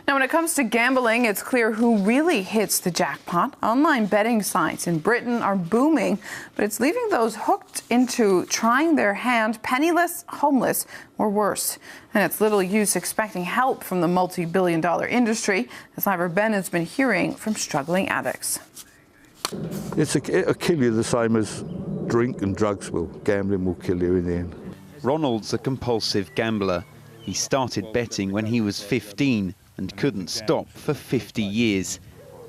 Now, when it comes to gambling, it's clear who really hits the jackpot. Online betting sites in Britain are booming, but it's leaving those hooked into trying their hand penniless, homeless, or worse. And it's little use expecting help from the multi-billion-dollar industry, as Ivor Bennet's been hearing from struggling addicts. It'll kill you the same as drink and drugs will. Gambling will kill you in the end. Ronald's a compulsive gambler. He started betting when he was 15 and couldn't stop for 50 years.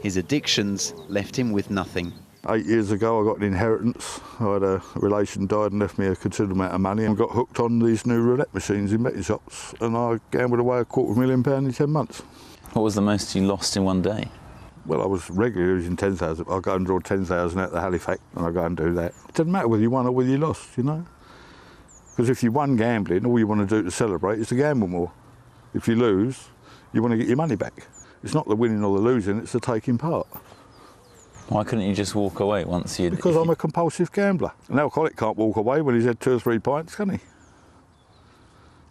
His addictions left him with nothing. 8 years ago I got an inheritance. I had a relation died and left me a considerable amount of money, and got hooked on these new roulette machines in betting shops, and I gambled away £250,000 in 10 months. What was the most you lost in one day? Well, I was regularly losing 10,000. I'll go and draw 10,000 out the Halifax and I'll go and do that. It doesn't matter whether you won or whether you lost, you know. Because if you won gambling, all you want to do to celebrate is to gamble more. If you lose, you want to get your money back. It's not the winning or the losing, it's the taking part. Why couldn't you just walk away once you... Because I'm a compulsive gambler. An alcoholic can't walk away when he's had 2 or 3 pints, can he?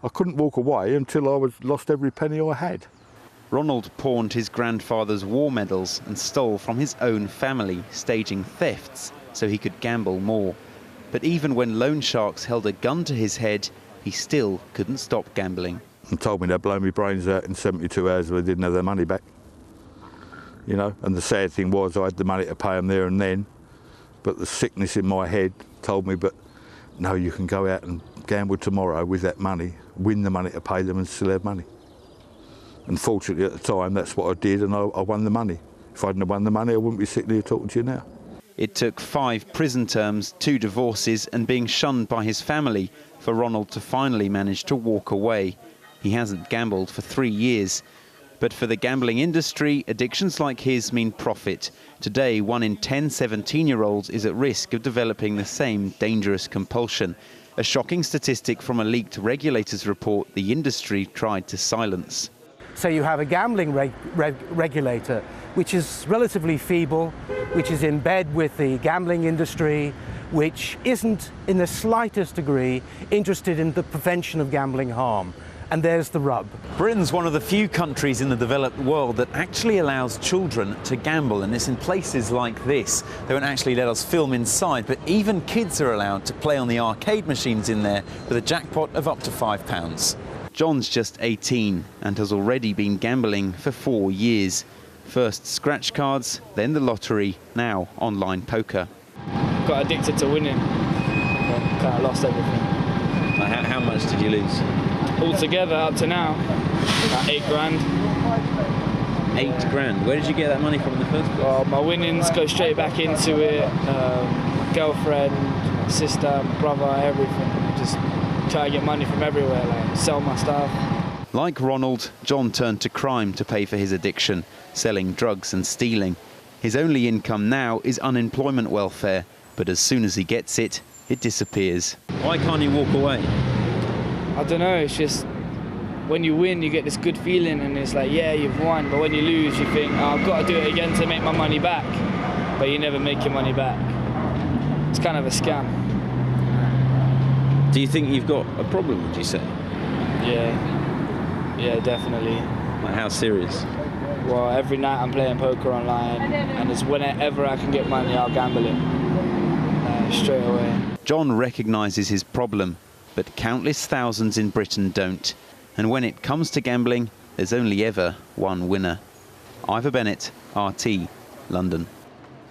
I couldn't walk away until I lost every penny I had. Ronald pawned his grandfather's war medals and stole from his own family, staging thefts so he could gamble more. But even when loan sharks held a gun to his head, he still couldn't stop gambling. And told me they'd blow me brains out in 72 hours if they didn't have their money back. You know, and the sad thing was I had the money to pay them there and then, but the sickness in my head told me, but no, you can go out and gamble tomorrow with that money, win the money to pay them and still have money. And fortunately at the time, that's what I did, and I won the money. If I hadn't have won the money, I wouldn't be sitting here talking to you now. It took 5 prison terms, 2 divorces and being shunned by his family for Ronald to finally manage to walk away. He hasn't gambled for 3 years. But for the gambling industry, addictions like his mean profit. Today, 1 in 10 17-year-olds is at risk of developing the same dangerous compulsion. A shocking statistic from a leaked regulators report the industry tried to silence. So you have a gambling regulator, which is relatively feeble, which is in bed with the gambling industry, which isn't in the slightest degree interested in the prevention of gambling harm. And there's the rub. Britain's one of the few countries in the developed world that actually allows children to gamble, and it's in places like this. They won't actually let us film inside, but even kids are allowed to play on the arcade machines in there with a jackpot of up to £5. John's just 18 and has already been gambling for 4 years. First scratch cards, then the lottery, now online poker. Got addicted to winning and kind of lost everything. How much did you lose? Altogether, up to now, about 8 grand. 8 grand? Where did you get that money from in the first place? Well, my winnings go straight back into it. Girlfriend, my sister, my brother, everything. Just try to get money from everywhere, like sell my stuff. Like Ronald, John turned to crime to pay for his addiction, selling drugs and stealing. His only income now is unemployment welfare, but as soon as he gets it, it disappears. Why can't you walk away? I don't know, it's just when you win you get this good feeling and it's like, yeah, you've won, but when you lose you think, oh, I've got to do it again to make my money back, but you never make your money back. It's kind of a scam. Do you think you've got a problem, would you say? Yeah, definitely. Like how serious? Well, every night I'm playing poker online, and it's whenever I can get money, I'll gamble it straight away. John recognises his problem, but countless thousands in Britain don't. And when it comes to gambling, there's only ever one winner. Ivor Bennet, RT, London.